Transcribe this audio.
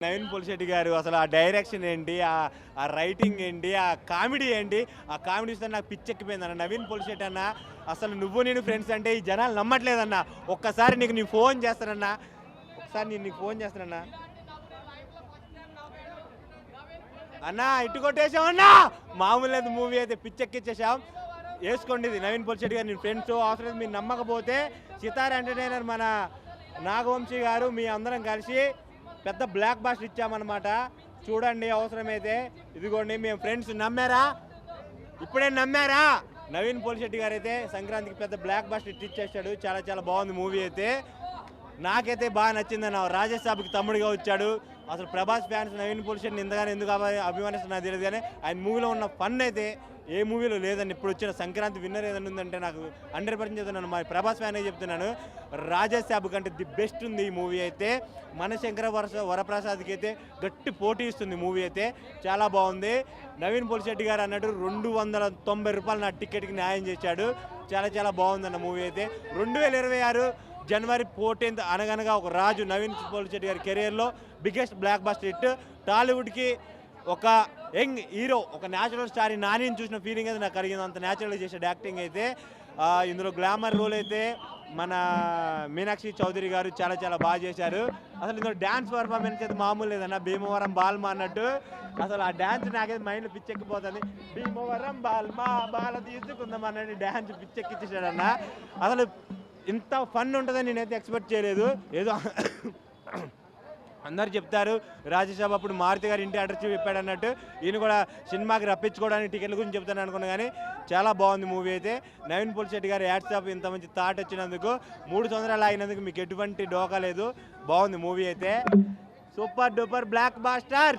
నవీన్ పొలిశెట్టి గారు అసలు ఆ డైరెక్షన్ ఏంటి, ఆ రైటింగ్ ఏంటి, ఆ కామెడీ ఏంటి, ఆ కామెడీ ఇస్తే నాకు పిచ్చెక్కిపోయింది అన్న. నవీన్ పొలిశెట్టి అన్న అసలు నువ్వు నేను ఫ్రెండ్స్ అంటే ఈ జనాలు నమ్మట్లేదన్న. ఒక్కసారి నీకు ఫోన్ చేస్తానన్నా, ఒకసారి నీకు ఫోన్ చేస్తానన్నా. అన్నా ఇటు కొట్టేసామన్నా, మామూలు లేదు మూవీ అయితే పిచ్చెక్కిచ్చేసాం. వేసుకోండి ఇది నవీన్ పొలిశెట్టి గారు, నేను ఫ్రెండ్స్ అవసరం మీరు నమ్మకపోతే సితార ఎంటర్టైనర్ మన నాగవంశీ గారు మీ అందరం కలిసి పెద్ద బ్లాక్ బాస్టర్ ఇచ్చామన్నమాట. చూడండి అవసరమైతే. ఇదిగోండి మేము ఫ్రెండ్స్ నమ్మారా, ఇప్పుడే నమ్మారా. నవీన్ పొలిశెట్టి గారు అయితే సంక్రాంతికి పెద్ద బ్లాక్ బాస్టర్ ఇచ్చేసాడు. చాలా చాలా బాగుంది మూవీ అయితే. నాకైతే బాగా నచ్చిందన్న. రాజేష్ సాబ్కి తమ్ముడిగా వచ్చాడు. అసలు ప్రభాస్ ఫ్యాన్స్ నవీన్ పొలిశెట్టిని ఎందుకని ఎందుకు అభిమానిస్తున్నా తెలియదు, కానీ ఆయన మూవీలో ఉన్న ఫన్ అయితే ఏ మూవీలో లేదండి. ఇప్పుడు వచ్చిన సంక్రాంతి విన్నర్ ఏదైనా ఉందంటే నాకు 100% చెప్తున్నాను, మా ప్రభాస్ ఫ్యానే చెప్తున్నాను, రాజేష్ సాబ్ కంటే ది బెస్ట్ ఉంది ఈ మూవీ అయితే. మన శంకర వరప్రసాద్కి అయితే గట్టి పోటీ ఇస్తుంది మూవీ అయితే. చాలా బాగుంది. నవీన్ పొలిశెట్టి గారు అన్నట్టు 290 రూపాయలు నా టికెట్కి న్యాయం చేశాడు. చాలా చాలా బాగుందన్న మూవీ అయితే. 2026 జనవరి 14 అనగనగా ఒక రాజు నవీన్ పొలిశెట్టి గారి కెరియర్లో బిగ్గెస్ట్ బ్లాక్ బస్టర్ హిట్. టాలీవుడ్కి ఒక యంగ్ హీరో, ఒక న్యాచురల్ స్టార్ నానిని చూసిన ఫీలింగ్ అయితే నాకు కలిగింది. అంత న్యాచురల్గా చేసాడు యాక్టింగ్ అయితే. ఇందులో గ్లామర్ రోల్ అయితే మన మీనాక్షి చౌదరి గారు చాలా చాలా బాగా చేశారు. అసలు ఇందులో డ్యాన్స్ పర్ఫార్మెన్స్ అయితే మామూలు లేదన్న. భీమవరం బాల్మా అన్నట్టు అసలు ఆ డ్యాన్స్ నాకైతే మైండ్లో పిచ్చెక్కిపోతుంది. భీమవరం బాల్మా బాల తీసుకుందాం అన్నట్టు డ్యాన్స్ పిచ్చెక్కిచ్చేసాడన్న. అసలు ఇంత ఫన్ ఉంటుందని నేనైతే ఎక్స్పెక్ట్ చేయలేదు. ఏదో అందరు చెప్తారు రాజేష్ బాబు అప్పుడు మారుతి గారు ఇంటి అడ్రస్ చెప్పాడు అన్నట్టు, ఈయన కూడా సినిమాకి రప్పించుకోవడానికి టికెట్ల గురించి చెప్తాను అనుకున్నా, కానీ చాలా బాగుంది మూవీ అయితే. నవీన్ పొలిశెట్టి గారు యాడ్స్ ఆఫ్, ఇంత మంచి థాట్ వచ్చినందుకు, 3 సంవత్సరాలు ఆగినందుకు మీకు ఎటువంటి డోకా లేదు. బాగుంది మూవీ అయితే. Super duper black buster.